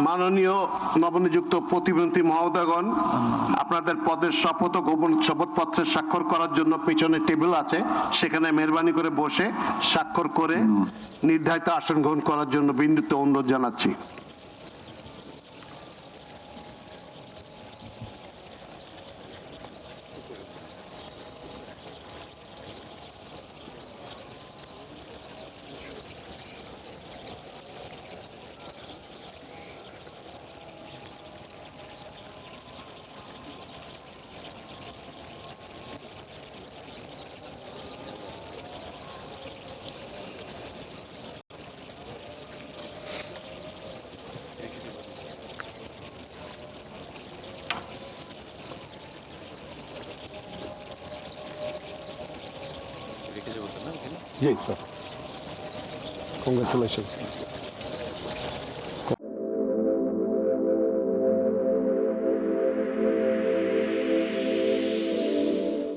মাননীয় নবনিযুক্ত প্রতিমন্ত্রী মহোদয়গণ, আপনাদের পদের শপথ ও গোপন শপথপত্রে স্বাক্ষর করার জন্য পিছনে টেবিল আছে, সেখানে মেহরবানি করে বসে স্বাক্ষর করে নির্ধারিত আসন গ্রহণ করার জন্য বিনীত অনুরোধ জানাচ্ছি। Yes, sir. Congratulations.